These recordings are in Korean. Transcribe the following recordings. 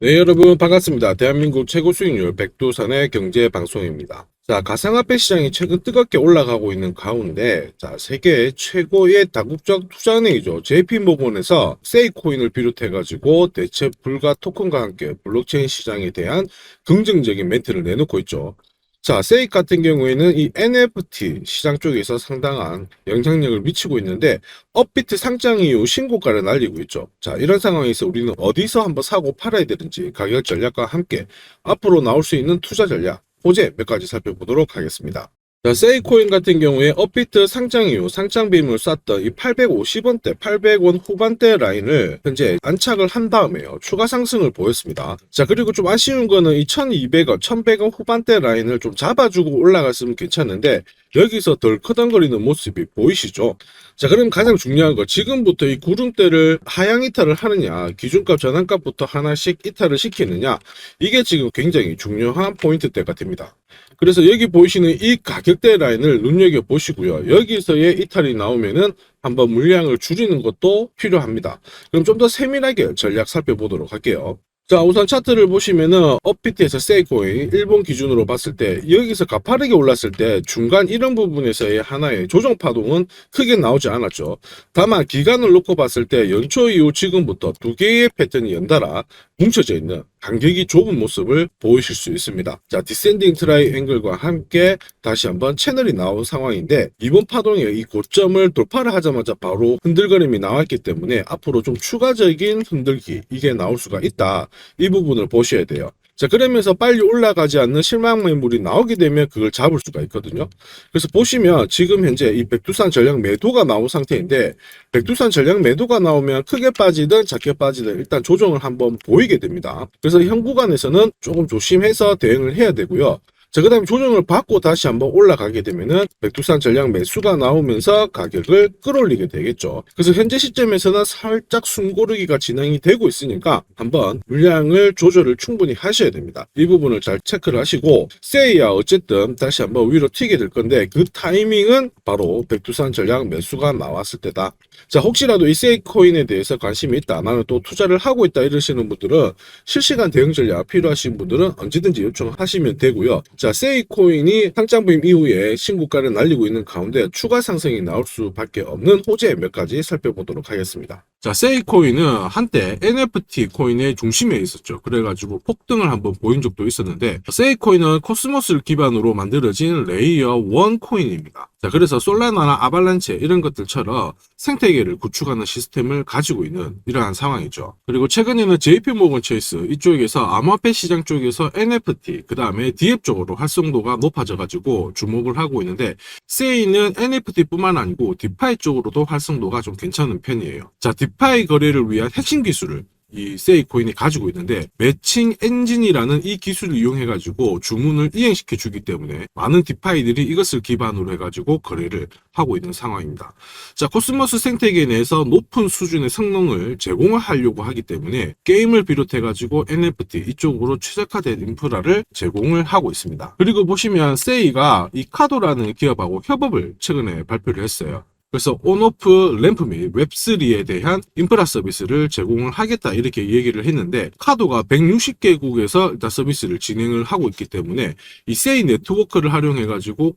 네, 여러분 반갑습니다. 대한민국 최고 수익률 백두산의 경제 방송입니다. 자, 가상화폐 시장이 최근 뜨겁게 올라가고 있는 가운데, 자, 세계 최고의 다국적 투자은행이죠. JP모건에서 세이코인을 비롯해가지고 대체 불가 토큰과 함께 블록체인 시장에 대한 긍정적인 멘트를 내놓고 있죠. 자, 세익 같은 경우에는 이 NFT 시장 쪽에서 상당한 영향력을 미치고 있는데, 업비트 상장 이후 신고가를 날리고 있죠. 자, 이런 상황에서 우리는 어디서 한번 사고 팔아야 되는지 가격 전략과 함께 앞으로 나올 수 있는 투자 전략, 호재 몇 가지 살펴보도록 하겠습니다. 자, 세이코인 같은 경우에 업비트 상장 이후 상장 빔을 쐈던 이 850원대, 800원 후반대 라인을 현재 안착을 한 다음에요. 추가 상승을 보였습니다. 자, 그리고 좀 아쉬운 거는 이 1200원, 1100원 후반대 라인을 좀 잡아주고 올라갔으면 괜찮은데 여기서 덜 커덩거리는 모습이 보이시죠? 자, 그럼 가장 중요한 거 지금부터 이 구름대를 하향 이탈을 하느냐, 기준값 전환값부터 하나씩 이탈을 시키느냐, 이게 지금 굉장히 중요한 포인트대가 됩니다. 그래서 여기 보이시는 이 가격대 라인을 눈여겨보시고요. 여기서의 이탈이 나오면은 한번 물량을 줄이는 것도 필요합니다. 그럼 좀 더 세밀하게 전략 살펴보도록 할게요. 자, 우선 차트를 보시면은 업비트에서 세이코인 일본 기준으로 봤을 때 여기서 가파르게 올랐을 때 중간 이런 부분에서의 하나의 조정 파동은 크게 나오지 않았죠. 다만 기간을 놓고 봤을 때 연초 이후 지금부터 두 개의 패턴이 연달아 뭉쳐져 있는 간격이 좁은 모습을 보이실 수 있습니다. 자, 디센딩 트라이앵글과 함께 다시 한번 채널이 나온 상황인데 이번 파동의 이 고점을 돌파를 하자마자 바로 흔들거림이 나왔기 때문에 앞으로 좀 추가적인 흔들기 이게 나올 수가 있다. 이 부분을 보셔야 돼요. 자, 그러면서 빨리 올라가지 않는 실망 매물이 나오게 되면 그걸 잡을 수가 있거든요. 그래서 보시면 지금 현재 이 백두산 전략 매도가 나온 상태인데 백두산 전략 매도가 나오면 크게 빠지든 작게 빠지든 일단 조정을 한번 보이게 됩니다. 그래서 현 구간에서는 조금 조심해서 대응을 해야 되고요. 자, 그 다음에 조정을 받고 다시 한번 올라가게 되면은 백두산 전략 매수가 나오면서 가격을 끌어올리게 되겠죠. 그래서 현재 시점에서는 살짝 숨고르기가 진행이 되고 있으니까 한번 물량을 조절을 충분히 하셔야 됩니다. 이 부분을 잘 체크를 하시고 세이야 어쨌든 다시 한번 위로 튀게 될 건데 그 타이밍은 바로 백두산 전략 매수가 나왔을 때다. 자, 혹시라도 이 세이코인에 대해서 관심이 있다, 나는 또 투자를 하고 있다 이러시는 분들은 실시간 대응 전략 필요하신 분들은 언제든지 요청하시면 되고요. 자, 세이코인이 상장 부임 이후에 신고가를 날리고 있는 가운데 추가 상승이 나올 수밖에 없는 호재 몇 가지 살펴보도록 하겠습니다. 자, 세이코인은 한때 NFT 코인의 중심에 있었죠. 그래가지고 폭등을 한번 보인 적도 있었는데 세이코인은 코스모스를 기반으로 만들어진 레이어 1 코인입니다. 자, 그래서 솔라나나 아발란체 이런 것들처럼 생태계를 구축하는 시스템을 가지고 있는 이러한 상황이죠. 그리고 최근에는 JP모건 체이스 이쪽에서 암호화폐 시장 쪽에서 NFT 그 다음에 DF 쪽으로 활성도가 높아져가지고 주목을 하고 있는데 세이는 NFT뿐만 아니고 디파이 쪽으로도 활성도가 좀 괜찮은 편이에요. 자, 디파이 거래를 위한 핵심 기술을 이 세이코인이 가지고 있는데 매칭 엔진이라는 이 기술을 이용해 가지고 주문을 이행시켜 주기 때문에 많은 디파이들이 이것을 기반으로 해 가지고 거래를 하고 있는 상황입니다. 자, 코스모스 생태계 내에서 높은 수준의 성능을 제공을 하려고 하기 때문에 게임을 비롯해 가지고 NFT 이쪽으로 최적화된 인프라를 제공을 하고 있습니다. 그리고 보시면 세이가 이 카도라는 기업하고 협업을 최근에 발표를 했어요. 그래서 온오프 램프 및 웹3에 대한 인프라 서비스를 제공을 하겠다 이렇게 얘기를 했는데 카도가 160개국에서 일단 서비스를 진행을 하고 있기 때문에 이 세이 네트워크를 활용해 가지고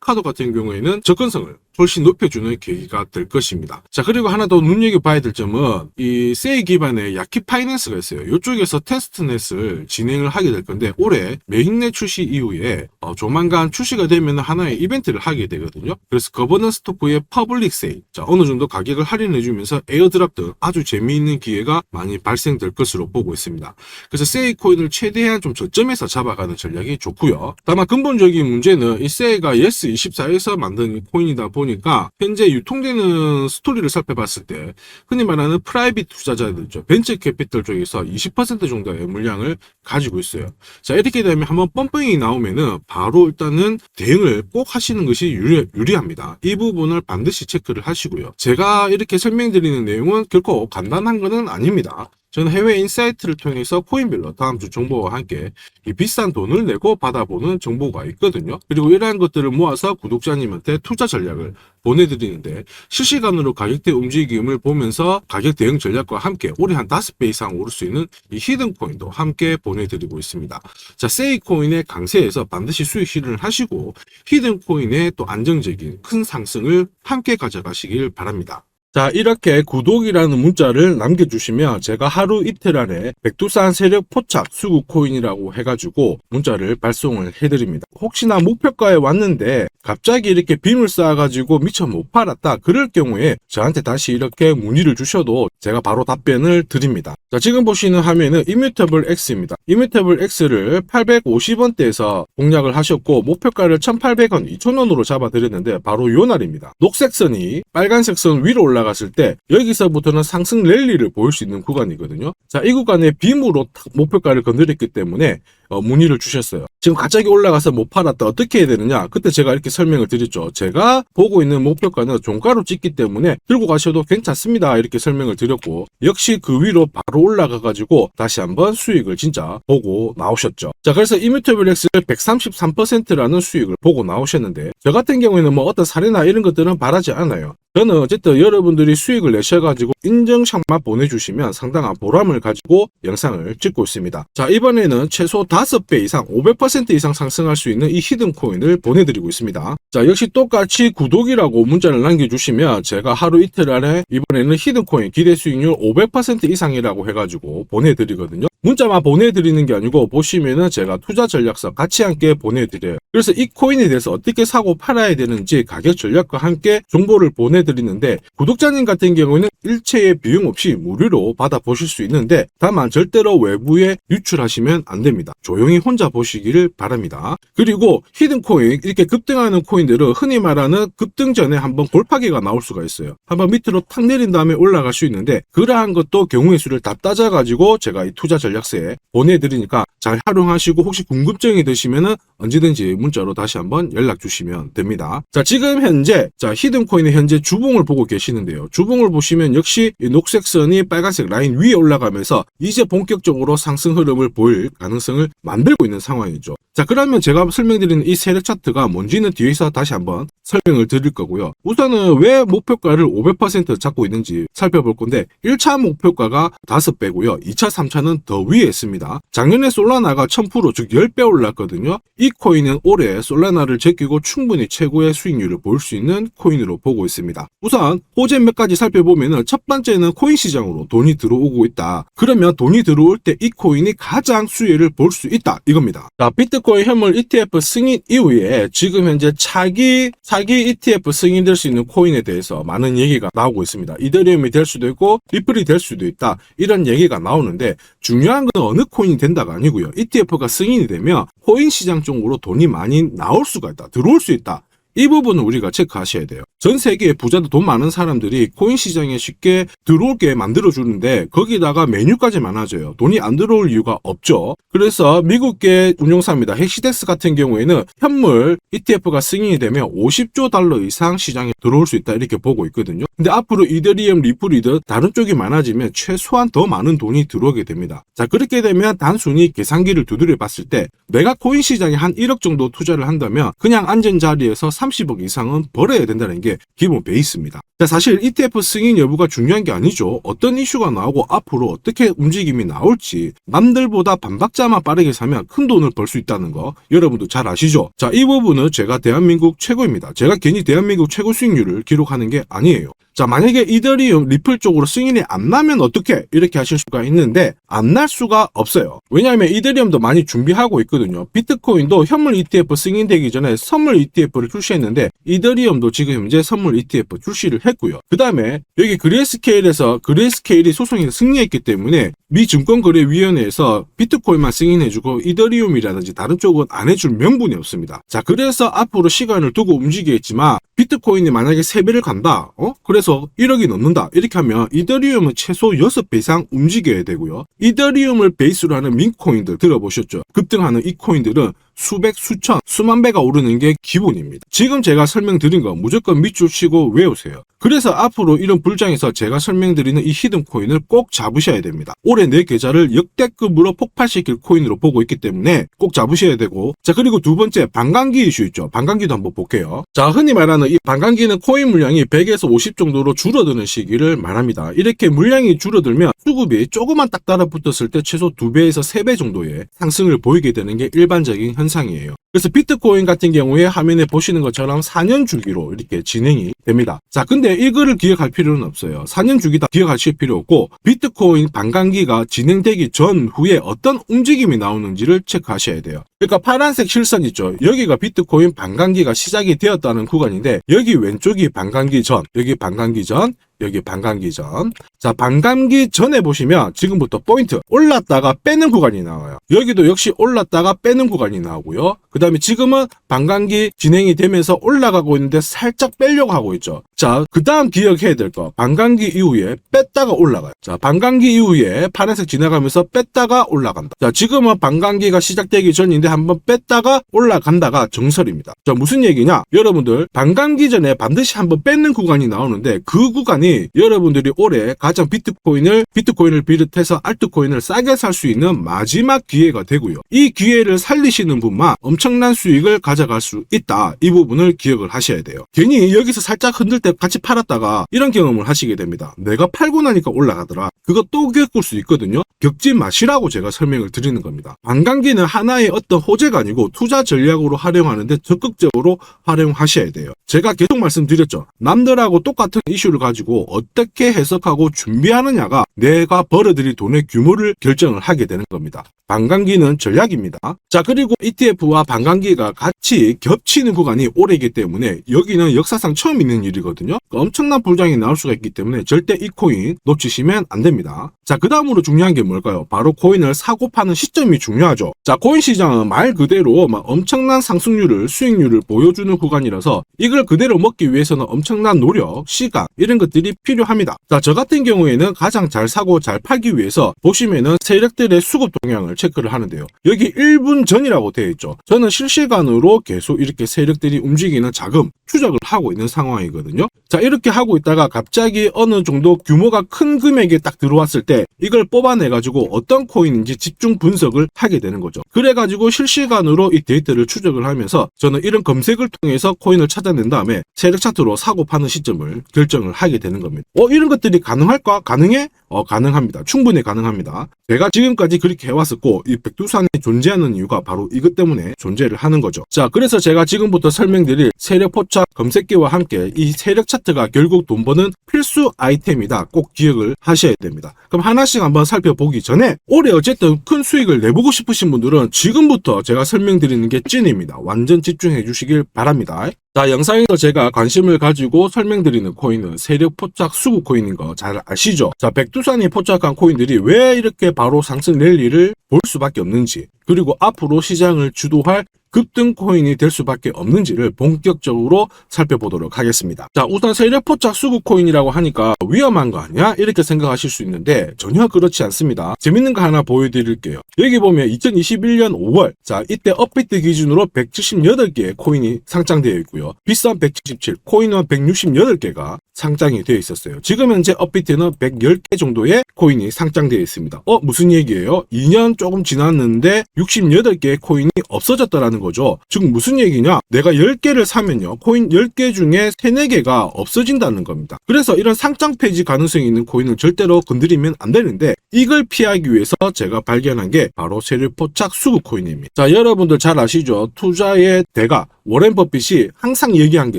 카도 같은 경우에는 접근성을 훨씬 높여주는 계기가 될 것입니다. 자, 그리고 하나 더 눈여겨봐야 될 점은 이 세이 기반의 야키 파이낸스가 있어요. 이쪽에서 테스트넷을 진행을 하게 될 건데 올해 메인넷 출시 이후에 조만간 출시가 되면 하나의 이벤트를 하게 되거든요. 그래서 거버넌스 토크의 퍼블릭 세이, 자, 어느 정도 가격을 할인해주면서 에어드랍 등 아주 재미있는 기회가 많이 발생될 것으로 보고 있습니다. 그래서 세이 코인을 최대한 좀 저점에서 잡아가는 전략이 좋고요. 다만 근본적인 문제는 이 세이가 예스24에서 만든 코인이다 보니까 현재 유통되는 스토리를 살펴봤을 때 흔히 말하는 프라이빗 투자자들이죠. 벤처 캐피털 쪽에서 20% 정도의 물량을 가지고 있어요. 자, 이렇게 되면 한번 펌핑이 나오면은 바로 일단은 대응을 꼭 하시는 것이 유리합니다. 이 부분을 반드시 체크를 하시고요. 제가 이렇게 설명드리는 내용은 결코 간단한 것은 아닙니다. 저는 해외 인사이트를 통해서 코인별로 다음 주 정보와 함께 이 비싼 돈을 내고 받아보는 정보가 있거든요. 그리고 이러한 것들을 모아서 구독자님한테 투자 전략을 보내드리는데 실시간으로 가격대 움직임을 보면서 가격 대응 전략과 함께 올해 한 5배 이상 오를 수 있는 이 히든코인도 함께 보내드리고 있습니다. 자, 세이코인의 강세에서 반드시 수익 실현을 하시고 히든코인의 또 안정적인 큰 상승을 함께 가져가시길 바랍니다. 자, 이렇게 구독이라는 문자를 남겨주시면 제가 하루 이틀 안에 백두산 세력 포착 수급 코인이라고 해가지고 문자를 발송을 해드립니다. 혹시나 목표가에 왔는데 갑자기 이렇게 빔을 쌓아가지고 미처 못 팔았다 그럴 경우에 저한테 다시 이렇게 문의를 주셔도 제가 바로 답변을 드립니다. 자, 지금 보시는 화면은 이뮤터블 X입니다. 이뮤터블 X를 850원대에서 공략을 하셨고 목표가를 1,800원, 2,000원으로 잡아드렸는데 바로 요 날입니다. 녹색 선이 빨간색 선 위로 올라갔을 때 여기서부터는 상승 랠리를 보일 수 있는 구간이거든요. 자, 이 구간에 빔으로 목표가를 건드렸기 때문에 문의를 주셨어요. 지금 갑자기 올라가서 못 팔았다 어떻게 해야 되느냐, 그때 제가 이렇게 설명을 드렸죠. 제가 보고 있는 목표가는 종가로 찍기 때문에 들고 가셔도 괜찮습니다 이렇게 설명을 드렸고, 역시 그 위로 바로 올라가 가지고 다시 한번 수익을 진짜 보고 나오셨죠. 자, 그래서 이뮤터블 X를 133%라는 수익을 보고 나오셨는데 저 같은 경우에는 뭐 어떤 사례나 이런 것들은 바라지 않아요. 저는 어쨌든 여러분들이 수익을 내셔가지고 인증샷만 보내주시면 상당한 보람을 가지고 영상을 찍고 있습니다. 자, 이번에는 최소 5배 이상 500% 이상 상승할 수 있는 이 히든코인을 보내드리고 있습니다. 자, 역시 똑같이 구독이라고 문자를 남겨주시면 제가 하루 이틀 안에 이번에는 히든코인 기대 수익률 500% 이상이라고 해가지고 보내드리거든요. 문자만 보내드리는 게 아니고 보시면은 제가 투자 전략서 같이 함께 보내드려요. 그래서 이 코인에 대해서 어떻게 사고 팔아야 되는지 가격 전략과 함께 정보를 보내드리는데, 구독자님 같은 경우는 일체의 비용 없이 무료로 받아보실 수 있는데 다만 절대로 외부에 유출하시면 안 됩니다. 조용히 혼자 보시기를 바랍니다. 그리고 히든코인 이렇게 급등하는 코인들은 흔히 말하는 급등 전에 한번 골파기가 나올 수가 있어요. 한번 밑으로 탁 내린 다음에 올라갈 수 있는데 그러한 것도 경우의 수를 다 따져가지고 제가 이 투자 전략서에 보내드리니까 잘 활용하시고 혹시 궁금증이 드시면은 언제든지 문자로 다시 한번 연락 주시면 됩니다. 자, 지금 현재 히든코인의 현재 주봉을 보고 계시는데요. 주봉을 보시면 역시 이 녹색 선이 빨간색 라인 위에 올라가면서 이제 본격적으로 상승 흐름을 보일 가능성을 만들고 있는 상황이죠. 자, 그러면 제가 설명드리는 이 세력 차트가 뭔지는 뒤에서 다시 한번 설명을 드릴 거고요. 우선은 왜 목표가를 500% 잡고 있는지 살펴볼 건데, 1차 목표가가 5배고요. 2차, 3차는 더 위에 있습니다. 작년에 솔라나가 1000% 즉 10배 올랐거든요. 이 코인은 올해 솔라나를 제끼고 충분히 최고의 수익률을 볼 수 있는 코인으로 보고 있습니다. 우선 호재 몇 가지 살펴보면 첫 번째는 코인 시장으로 돈이 들어오고 있다. 그러면 돈이 들어올 때 이 코인이 가장 수혜를 볼 수 있다 이겁니다. 자, 비트코인 현물 ETF 승인 이후에 지금 현재 사기 ETF 승인될 수 있는 코인에 대해서 많은 얘기가 나오고 있습니다. 이더리움이 될 수도 있고 리플이 될 수도 있다 이런 얘기가 나오는데, 중요한 건 어느 코인이 된다가 아니고요. ETF가 승인이 되면 코인 시장 쪽으로 돈이 많이 나올 수가 있다, 들어올 수 있다. 이 부분은 우리가 체크하셔야 돼요. 전 세계의 부자들, 돈 많은 사람들이 코인 시장에 쉽게 들어올게 만들어주는데 거기다가 메뉴까지 많아져요. 돈이 안 들어올 이유가 없죠. 그래서 미국계 운용사입니다. 헥시덱스 같은 경우에는 현물 ETF가 승인이 되면 50조 달러 이상 시장에 들어올 수 있다 이렇게 보고 있거든요. 근데 앞으로 이더리움, 리플이든 다른 쪽이 많아지면 최소한 더 많은 돈이 들어오게 됩니다. 자, 그렇게 되면 단순히 계산기를 두드려 봤을 때 내가 코인 시장에 한 1억 정도 투자를 한다면 그냥 앉은 자리에서 30억 이상은 벌어야 된다는 게 기본 베이스입니다. 자, 사실 ETF 승인 여부가 중요한 게 아니죠. 어떤 이슈가 나오고 앞으로 어떻게 움직임이 나올지, 남들보다 반박자만 빠르게 사면 큰 돈을 벌 수 있다는 거 여러분도 잘 아시죠? 자, 이 부분은 제가 대한민국 최고입니다. 제가 괜히 대한민국 최고 수익률을 기록하는 게 아니에요. 자, 만약에 이더리움, 리플 쪽으로 승인이 안 나면 어떻게? 이렇게 하실 수가 있는데 안 날 수가 없어요. 왜냐하면 이더리움도 많이 준비하고 있거든요. 비트코인도 현물 ETF 승인되기 전에 선물 ETF를 출시했는데 이더리움도 지금 현재 선물 ETF 출시를 했고요. 그 다음에 여기 그레이스케일에서 그레이스케일이 소송에서 승리했기 때문에 미 증권거래위원회에서 비트코인만 승인해주고 이더리움이라든지 다른 쪽은 안 해줄 명분이 없습니다. 자, 그래서 앞으로 시간을 두고 움직이겠지만 비트코인이 만약에 3배를 간다. 그래서 1억이 넘는다. 이렇게 하면 이더리움은 최소 6배 이상 움직여야 되고요. 이더리움을 베이스로 하는 민코인들 들어보셨죠? 급등하는 이 코인들은 수백, 수천, 수만 배가 오르는 게 기본입니다. 지금 제가 설명드린 거 무조건 밑줄 치고 외우세요. 그래서 앞으로 이런 불장에서 제가 설명드리는 이 히든코인을 꼭 잡으셔야 됩니다. 올해 내 계좌를 역대급으로 폭발시킬 코인으로 보고 있기 때문에 꼭 잡으셔야 되고, 자, 그리고 두 번째 반감기 이슈 있죠. 반감기도 한번 볼게요. 자, 흔히 말하는 이 반감기는 코인 물량이 100에서 50 정도로 줄어드는 시기를 말합니다. 이렇게 물량이 줄어들면 수급이 조금만 딱 달라붙었을 때 최소 2배에서 3배 정도의 상승을 보이게 되는 게 일반적인 현상이에요. 그래서 비트코인 같은 경우에 화면에 보시는 것처럼 4년 주기로 이렇게 진행이 됩니다. 자, 근데 이거를 기억할 필요는 없어요. 4년 주기 다 기억하실 필요 없고, 비트코인 반감기가 진행되기 전후에 어떤 움직임이 나오는지를 체크하셔야 돼요. 그러니까 파란색 실선 있죠. 여기가 비트코인 반감기가 시작이 되었다는 구간인데, 여기 왼쪽이 반감기 전, 여기 반감기 전, 여기 반감기 전. 자, 반감기 전에 보시면 지금부터 포인트 올랐다가 빼는 구간이 나와요. 여기도 역시 올랐다가 빼는 구간이 나오고요. 그 다음에 지금은 반감기 진행이 되면서 올라가고 있는데 살짝 빼려고 하고 있죠. 자, 그 다음 기억해야 될 거, 반감기 이후에 뺐다가 올라가요. 자, 반감기 이후에 파란색 지나가면서 뺐다가 올라간다. 자, 지금은 반감기가 시작되기 전인데 한번 뺐다가 올라간다가 정설입니다. 자, 무슨 얘기냐? 여러분들 반감기 전에 반드시 한번 뺏는 구간이 나오는데, 그 구간이 여러분들이 올해 가장 비트코인을 비롯해서 알트코인을 싸게 살 수 있는 마지막 기회가 되고요. 이 기회를 살리시는 분만 엄청난 수익을 가져갈 수 있다. 이 부분을 기억을 하셔야 돼요. 괜히 여기서 살짝 흔들 때 같이 팔았다가 이런 경험을 하시게 됩니다. 내가 팔고 나니까 올라가더라. 그거 또 겪을 수 있거든요. 겪지 마시라고 제가 설명을 드리는 겁니다. 반감기는 하나의 어떤 호재가 아니고 투자 전략으로 활용하는데 적극적으로 활용하셔야 돼요. 제가 계속 말씀드렸죠. 남들하고 똑같은 이슈를 가지고 어떻게 해석하고 준비하느냐가 내가 벌어들일 돈의 규모를 결정을 하게 되는 겁니다. 반감기는 전략입니다. 자, 그리고 ETF와 반감기가 같이 겹치는 구간이 올해이기 때문에 여기는 역사상 처음 있는 일이거든요. 엄청난 불장이 나올 수가 있기 때문에 절대 이 코인 놓치시면 안 됩니다. 자, 그 다음으로 중요한 게 뭘까요? 바로 코인을 사고 파는 시점이 중요하죠. 자, 코인 시장은 말 그대로 엄청난 상승률을, 수익률을 보여주는 구간이라서 이걸 그대로 먹기 위해서는 엄청난 노력, 시간 이런 것들이 필요합니다. 자, 저 같은 경우에는 가장 잘 사고 잘 팔기 위해서 보시면은 세력들의 수급 동향을 체크를 하는데요. 여기 1분 전이라고 되어 있죠. 저는 실시간으로 계속 이렇게 세력들이 움직이는 자금 추적을 하고 있는 상황이거든요. 자, 이렇게 하고 있다가 갑자기 어느 정도 규모가 큰 금액이 딱 들어왔을 때 이걸 뽑아내가지고 어떤 코인인지 집중 분석을 하게 되는 거죠. 그래가지고 실시간으로 이 데이터를 추적을 하면서 저는 이런 검색을 통해서 코인을 찾아낸 다음에 세력 차트로 사고 파는 시점을 결정을 하게 되는 겁니다. 이런 것들이 가능할까? 가능해? 가능합니다. 충분히 가능합니다. 제가 지금까지 그렇게 해왔었고, 이 백두산이 존재하는 이유가 바로 이것 때문에 존재를 하는 거죠. 자, 그래서 제가 지금부터 설명드릴 세력 포착 검색기와 함께 이 세력 차트가 결국 돈 버는 필수 아이템이다. 꼭 기억을 하셔야 됩니다. 그럼 하나씩 한번 살펴보기 전에 올해 어쨌든 큰 수익을 내보고 싶으신 분들은 지금부터 제가 설명드리는 게 찐입니다. 완전 집중해 주시길 바랍니다. 자, 영상에서 제가 관심을 가지고 설명드리는 코인은 세력 포착 수급 코인인 거 잘 아시죠? 자, 백두산이 포착한 코인들이 왜 이렇게 바로 상승 랠리를 볼 수밖에 없는지, 그리고 앞으로 시장을 주도할 급등 코인이 될 수밖에 없는지를 본격적으로 살펴보도록 하겠습니다. 자, 우선 세력 포착 수급 코인이라고 하니까 위험한 거 아니야? 이렇게 생각하실 수 있는데 전혀 그렇지 않습니다. 재밌는 거 하나 보여드릴게요. 여기 보면 2021년 5월, 자, 이때 업비트 기준으로 178개의 코인이 상장되어 있고요. 비싼 177, 코인은 168개가 상장이 되어 있었어요. 지금 현재 업비트는 110개 정도의 코인이 상장되어 있습니다. 무슨 얘기예요? 2년 조금 지났는데 68개의 코인이 없어졌다라는 거죠. 즉 무슨 얘기냐? 내가 10개를 사면요, 코인 10개 중에 3, 4개가 없어진다는 겁니다. 그래서 이런 상장 폐지 가능성이 있는 코인은 절대로 건드리면 안 되는데, 이걸 피하기 위해서 제가 발견한 게 바로 세력 포착 수급 코인입니다. 자, 여러분들 잘 아시죠? 투자의 대가 워렌 버핏이 항상 얘기한 게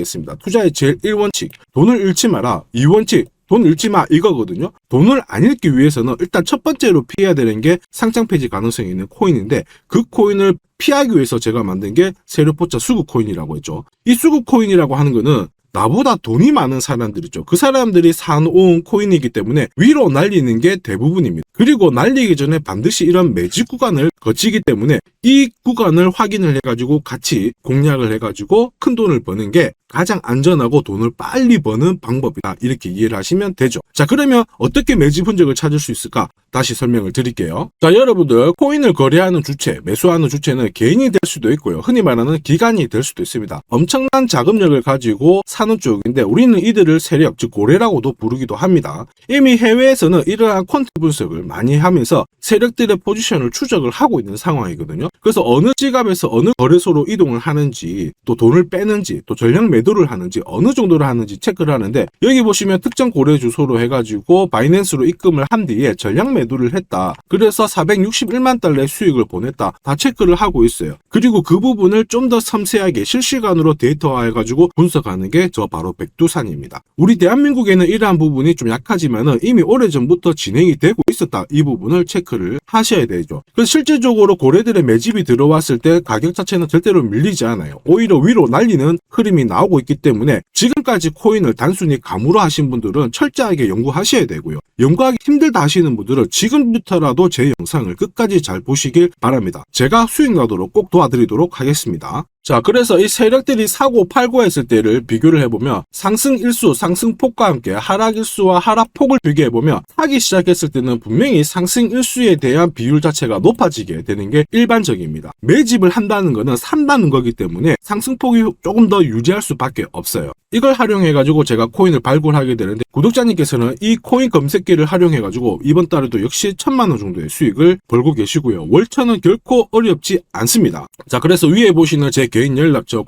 있습니다. 투자의 제일 1원칙, 돈을 잃지 마라. 2원칙, 돈 잃지 마, 이거거든요. 돈을 안 잃기 위해서는 일단 첫 번째로 피해야 되는 게 상장 폐지 가능성이 있는 코인인데, 그 코인을 피하기 위해서 제가 만든 게 세력 포착 수급 코인이라고 했죠. 이 수급 코인이라고 하는 거는 나보다 돈이 많은 사람들이죠. 그 사람들이 사놓은 코인이기 때문에 위로 날리는 게 대부분입니다. 그리고 날리기 전에 반드시 이런 매집 구간을 거치기 때문에 이 구간을 확인을 해가지고 같이 공략을 해가지고 큰 돈을 버는 게 가장 안전하고 돈을 빨리 버는 방법이다. 이렇게 이해를 하시면 되죠. 자, 그러면 어떻게 매집 흔적을 찾을 수 있을까? 다시 설명을 드릴게요. 자, 여러분들 코인을 거래하는 주체, 매수하는 주체는 개인이 될 수도 있고요. 흔히 말하는 기관이 될 수도 있습니다. 엄청난 자금력을 가지고 사는 쪽인데 우리는 이들을 세력, 즉 고래라고도 부르기도 합니다. 이미 해외에서는 이러한 퀀트 분석을 많이 하면서 세력들의 포지션을 추적을 하고 있는 상황이거든요. 그래서 어느 지갑에서 어느 거래소로 이동을 하는지, 또 돈을 빼는지, 또 전량 매도를 하는지, 어느 정도를 하는지 체크를 하는데, 여기 보시면 특정 거래 주소로 해가지고 바이낸스로 입금을 한 뒤에 전량 매도를 했다. 그래서 461만 달러의 수익을 보냈다. 다 체크를 하고 있어요. 그리고 그 부분을 좀 더 섬세하게 실시간으로 데이터화해가지고 분석하는 게 저 바로 백두산입니다. 우리 대한민국에는 이러한 부분이 좀 약하지만은 이미 오래전부터 진행이 되고 있었다. 이 부분을 체크를 하셔야 되죠. 그래서 실질적으로 고래들의 매집이 들어왔을 때 가격 자체는 절대로 밀리지 않아요. 오히려 위로 날리는 흐름이 나오고 있기 때문에 지금까지 코인을 단순히 감으로 하신 분들은 철저하게 연구하셔야 되고요. 연구하기 힘들다 하시는 분들은 지금부터라도 제 영상을 끝까지 잘 보시길 바랍니다. 제가 수익 나도록 꼭 도와드리도록 하겠습니다. 자, 그래서 이 세력들이 사고 팔고 했을 때를 비교를 해보면 상승 일수, 상승폭과 함께 하락 일수와 하락폭을 비교해보면 사기 시작했을 때는 분명히 상승 일수에 대한 비율 자체가 높아지게 되는 게 일반적입니다. 매집을 한다는 거는 산다는 거기 때문에 상승폭이 조금 더 유지할 수밖에 없어요. 이걸 활용해가지고 제가 코인을 발굴하게 되는데 구독자님께서는 이 코인 검색기를 활용해가지고 이번 달에도 역시 1000만원 정도의 수익을 벌고 계시고요. 월천은 결코 어렵지 않습니다. 자, 그래서 위에 보시는 제 개인 연락처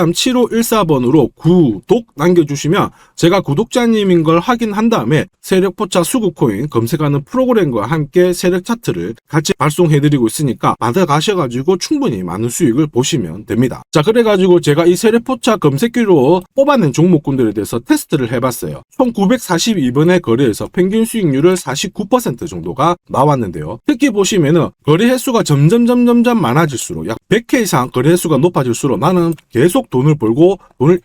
010-5873-7514번으로 구독 남겨주시면 제가 구독자님인 걸 확인한 다음에 세력포차 수급코인 검색하는 프로그램과 함께 세력 차트를 같이 발송해드리고 있으니까 받아가셔가지고 충분히 많은 수익을 보시면 됩니다. 자, 그래가지고 제가 이 세력포차 검색기로 뽑아낸 종목군들에 대해서 테스트를 해봤어요. 총 942번의 거래에서 평균 수익률을 49% 정도가 나왔는데요. 특히 보시면은 거래 횟수가 점점 많아질수록 약 100회 이상 거래 횟수가 높아질수록 나는 계속 돈을 벌고 돈을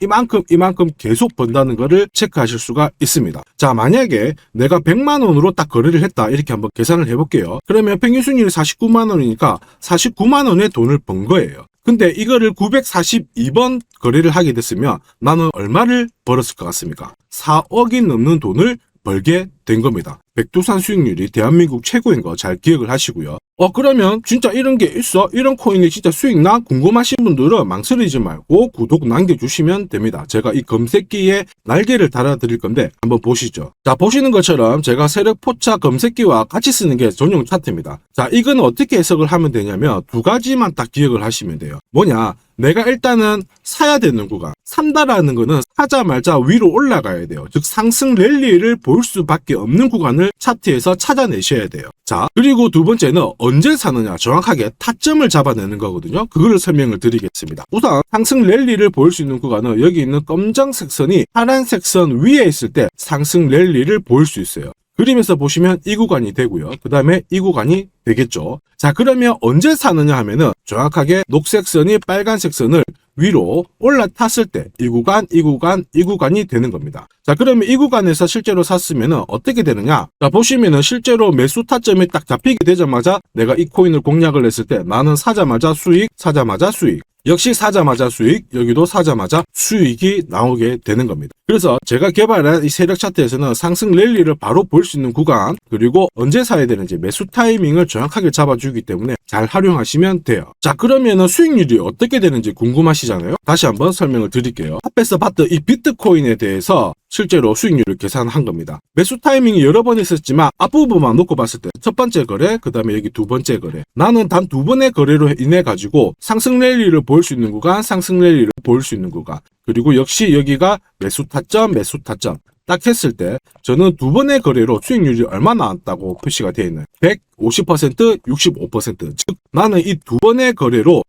이만큼 계속 번다는 거를 체크하실 수가 있습니다. 자, 만약에 내가 100만 원으로 딱 거래를 했다 이렇게 한번 계산을 해볼게요. 그러면 평균 수익률이 49만 원이니까 49만 원의 돈을 번 거예요. 근데 이거를 942번 거래를 하게 됐으면 나는 얼마를 벌었을 것 같습니까? 4억이 넘는 돈을 벌게 된 겁니다. 백두산 수익률이 대한민국 최고인 거 잘 기억을 하시고요. 그러면 진짜 이런 게 있어? 이런 코인이 진짜 수익 나? 궁금하신 분들은 망설이지 말고 구독 남겨주시면 됩니다. 제가 이 검색기에 날개를 달아드릴 건데 한번 보시죠. 자, 보시는 것처럼 제가 세력포차 검색기와 같이 쓰는 게 전용 차트입니다. 자, 이건 어떻게 해석을 하면 되냐면 두 가지만 딱 기억을 하시면 돼요. 뭐냐? 내가 일단은 사야 되는 구간, 산다라는 거는 사자마자 위로 올라가야 돼요. 즉 상승 랠리를 볼 수밖에 없는 구간을 차트에서 찾아내셔야 돼요. 자, 그리고 두 번째는 언제 사느냐, 정확하게 타점을 잡아내는 거거든요. 그걸 설명을 드리겠습니다. 우선 상승 랠리를 볼 수 있는 구간은 여기 있는 검정색 선이 파란색 선 위에 있을 때 상승 랠리를 볼 수 있어요. 그림에서 보시면 이 구간이 되고요. 그 다음에 이 구간이 되겠죠. 자, 그러면 언제 사느냐 하면은 정확하게 녹색 선이 빨간색 선을 위로 올라탔을 때 이 구간이 되는 겁니다. 자, 그러면 이 구간에서 실제로 샀으면은 어떻게 되느냐? 자, 보시면은 실제로 매수 타점이 딱 잡히게 되자마자 내가 이 코인을 공략을 했을 때 나는 사자마자 수익, 사자마자 수익. 역시 사자마자 수익, 여기도 사자마자 수익이 나오게 되는 겁니다. 그래서 제가 개발한 이 세력 차트에서는 상승 랠리를 바로 볼 수 있는 구간, 그리고 언제 사야 되는지 매수 타이밍을 정확하게 잡아주기 때문에 잘 활용하시면 돼요. 자, 그러면은 수익률이 어떻게 되는지 궁금하시잖아요. 다시 한번 설명을 드릴게요. 앞에서 봤던 이 비트코인에 대해서 실제로 수익률을 계산한 겁니다. 매수 타이밍이 여러 번 있었지만 앞부분만 놓고 봤을 때 첫 번째 거래, 그 다음에 여기 두 번째 거래. 나는 단 두 번의 거래로 인해 가지고 상승 랠리를 볼 수 있는 구간, 상승 랠리를 볼 수 있는 구간. 그리고 역시 여기가 매수 타점 딱 했을 때 저는 두 번의 거래로 수익률이 얼마 나왔다고 표시가 되어 있나요? 150%, 65%. 즉 나는 이 두 번의 거래로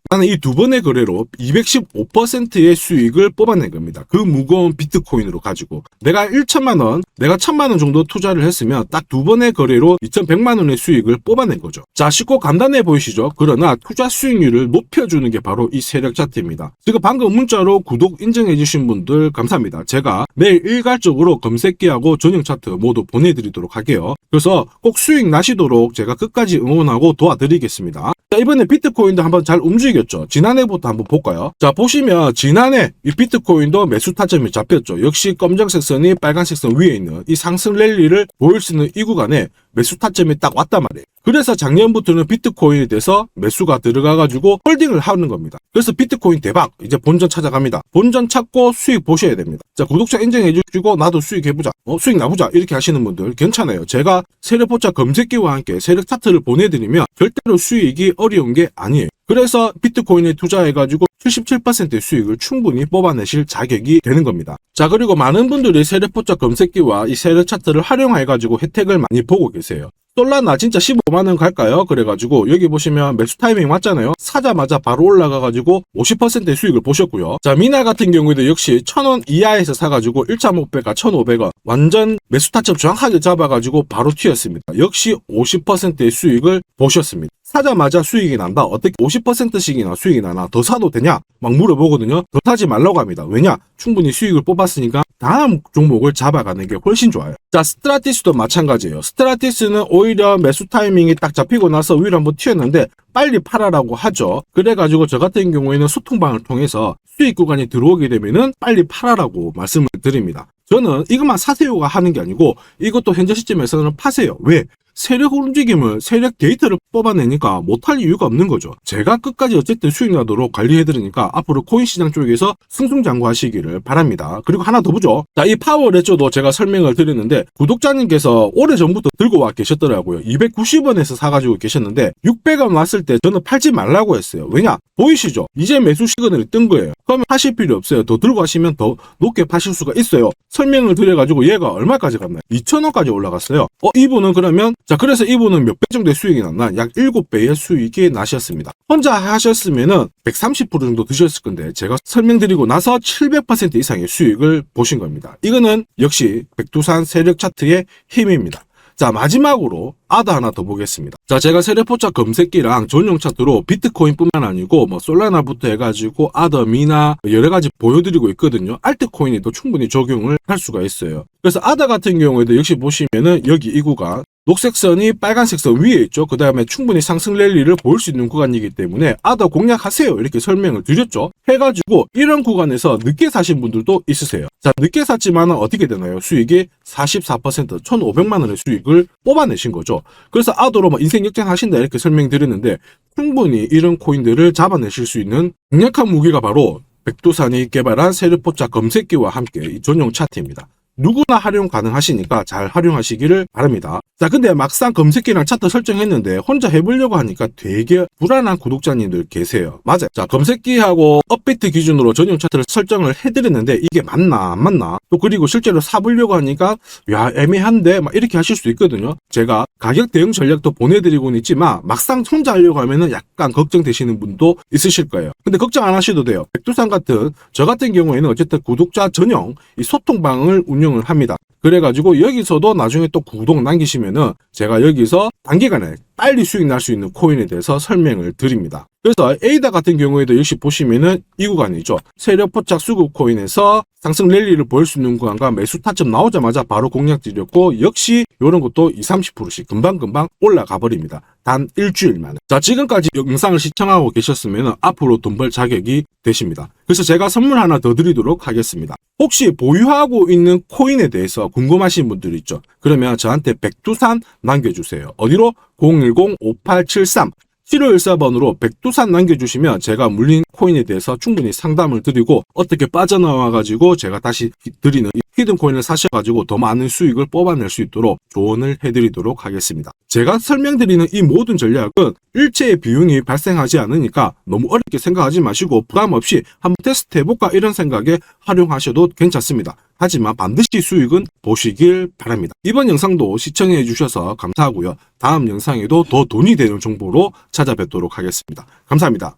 215%의 수익을 뽑아낸 겁니다. 그 무거운 비트코인으로 가지고 내가 1천만 원, 내가 1000만 원 정도 투자를 했으면 딱 두 번의 거래로 2100만 원의 수익을 뽑아낸 거죠. 자, 쉽고 간단해 보이시죠? 그러나 투자 수익률을 높여주는 게 바로 이 세력 차트입니다. 지금 방금 문자로 구독 인정해 주신 분들 감사합니다. 제가 내일 일괄적으로 검색기하고 전용 차트 모두 보내드리도록 할게요. 그래서 꼭 수익 나시도록 제가 끝까지 응원하고 도와드리겠습니다. 자, 이번에 비트코인도 한번 잘 움직여 움직였죠. 지난해부터 한번 볼까요? 자, 보시면 지난해 이 비트코인도 매수 타점이 잡혔죠. 역시 검정색 선이 빨간색 선 위에 있는 이 상승 랠리를 보일 수 있는 이 구간에 매수 타점이 딱 왔단 말이에요. 그래서 작년부터는 비트코인에 대해서 매수가 들어가가지고 홀딩을 하는 겁니다. 그래서 비트코인 대박, 이제 본전 찾아갑니다. 본전 찾고 수익 보셔야 됩니다. 자, 구독자 인정해 주시고 나도 수익 해보자, 수익 나보자 이렇게 하시는 분들 괜찮아요. 제가 세력포차 검색기와 함께 세력 차트를 보내드리면 절대로 수익이 어려운 게 아니에요. 그래서 비트코인에 투자해가지고 77%의 수익을 충분히 뽑아내실 자격이 되는 겁니다. 자, 그리고 많은 분들이 세력포차 검색기와 이 세력 차트를 활용해가지고 혜택을 많이 보고 계세요. 솔라나 진짜 15만원 갈까요? 그래가지고 여기 보시면 매수 타이밍 맞잖아요. 사자마자 바로 올라가가지고 50%의 수익을 보셨고요. 자, 미나 같은 경우에도 역시 1000원 이하에서 사가지고 1차 목표가 1500원 완전 매수 타점 정확하게 잡아가지고 바로 튀었습니다. 역시 50%의 수익을 보셨습니다. 사자마자 수익이 난다. 어떻게 50%씩이나 수익이 나나? 더 사도 되냐? 막 물어보거든요. 더 사지 말라고 합니다. 왜냐? 충분히 수익을 뽑았으니까 다음 종목을 잡아가는 게 훨씬 좋아요. 자, 스트라티스도 마찬가지예요. 스트라티스는 오히려 매수 타이밍이 딱 잡히고 나서 위로 한번 튀었는데 빨리 팔아라고 하죠. 그래가지고 저 같은 경우에는 소통방을 통해서 수익 구간이 들어오게 되면은 빨리 팔아라고 말씀을 드립니다. 저는 이것만 사세요가 하는 게 아니고 이것도 현재 시점에서는 파세요. 왜? 세력 움직임을, 세력 데이터를 뽑아내니까 못할 이유가 없는 거죠. 제가 끝까지 어쨌든 수익 나도록 관리해드리니까 앞으로 코인 시장 쪽에서 승승장구하시기를 바랍니다. 그리고 하나 더 보죠. 자, 이 파워레저도 제가 설명을 드렸는데 구독자님께서 오래전부터 들고 와 계셨더라고요. 290원에서 사가지고 계셨는데 600원 왔을 때 저는 팔지 말라고 했어요. 왜냐? 보이시죠? 이제 매수 시그널이 뜬 거예요. 그러면 하실 필요 없어요. 더 들고 가시면 더 높게 파실 수가 있어요. 설명을 드려가지고 얘가 얼마까지 갔나요? 2,000원까지 올라갔어요. 이분은 그러면 자, 그래서 이분은 몇 배 정도의 수익이 났나? 약 7배의 수익이 나셨습니다. 혼자 하셨으면은 130% 정도 드셨을 건데 제가 설명드리고 나서 700% 이상의 수익을 보신 겁니다. 이거는 역시 백두산 세력 차트의 힘입니다. 자, 마지막으로 아더 하나 더 보겠습니다. 자, 제가 세력포차 검색기랑 전용 차트로 비트코인뿐만 아니고 뭐 솔라나부터 해가지고 아더, 미나 여러 가지 보여드리고 있거든요. 알트코인에도 충분히 적용을 할 수가 있어요. 그래서 아더 같은 경우에도 역시 보시면은 여기 이 구간 녹색 선이 빨간색 선 위에 있죠. 그 다음에 충분히 상승 랠리를 보일 수 있는 구간이기 때문에 아더 공략하세요. 이렇게 설명을 드렸죠. 해가지고 이런 구간에서 늦게 사신 분들도 있으세요. 자, 늦게 샀지만 어떻게 되나요? 수익이 44% 1,500만 원의 수익을 뽑아내신 거죠. 그래서 아더로 뭐 인생 역전하신다 이렇게 설명드렸는데 충분히 이런 코인들을 잡아내실 수 있는 강력한 무기가 바로 백두산이 개발한 세력포차 검색기와 함께 이 전용 차트입니다. 누구나 활용 가능하시니까 잘 활용하시기를 바랍니다. 자, 근데 막상 검색기랑 차트 설정했는데 혼자 해보려고 하니까 되게 불안한 구독자님들 계세요. 맞아요. 자, 검색기하고 업비트 기준으로 전용 차트를 설정을 해드렸는데 이게 맞나 안 맞나? 또 그리고 실제로 사보려고 하니까 야, 애매한데 막 이렇게 하실 수 있거든요. 제가 가격 대응 전략도 보내드리고는 있지만 막상 혼자 하려고 하면은 약간 걱정되시는 분도 있으실 거예요. 근데 걱정 안 하셔도 돼요. 백두산 같은 저 같은 경우에는 어쨌든 구독자 전용 이 소통방을 운영을 합니다. 그래가지고 여기서도 나중에 또 구독 남기시면은 제가 여기서 단기간에 빨리 수익 날 수 있는 코인에 대해서 설명을 드립니다. 그래서 에이다 같은 경우에도 역시 보시면은 이 구간이죠. 세력 포착 수급 코인에서 상승 랠리를 보일 수 있는 구간과 매수 타점 나오자마자 바로 공략 드렸고 역시 이런 것도 20-30%씩 금방금방 올라가 버립니다. 단 일주일 만에. 자, 지금까지 영상을 시청하고 계셨으면 앞으로 돈 벌 자격이 되십니다. 그래서 제가 선물 하나 더 드리도록 하겠습니다. 혹시 보유하고 있는 코인에 대해서 궁금하신 분들 있죠? 그러면 저한테 백두산 남겨주세요. 어디로? 010-5873 7514번으로 백두산 남겨주시면 제가 물린 코인에 대해서 충분히 상담을 드리고 어떻게 빠져나와가지고 제가 다시 드리는 히든 코인을 사셔가지고 더 많은 수익을 뽑아낼 수 있도록 조언을 해드리도록 하겠습니다. 제가 설명드리는 이 모든 전략은 일체의 비용이 발생하지 않으니까 너무 어렵게 생각하지 마시고 부담 없이 한번 테스트 해볼까 이런 생각에 활용하셔도 괜찮습니다. 하지만 반드시 수익은 보시길 바랍니다. 이번 영상도 시청해 주셔서 감사하고요. 다음 영상에도 더 돈이 되는 정보로 찾아뵙도록 하겠습니다. 감사합니다.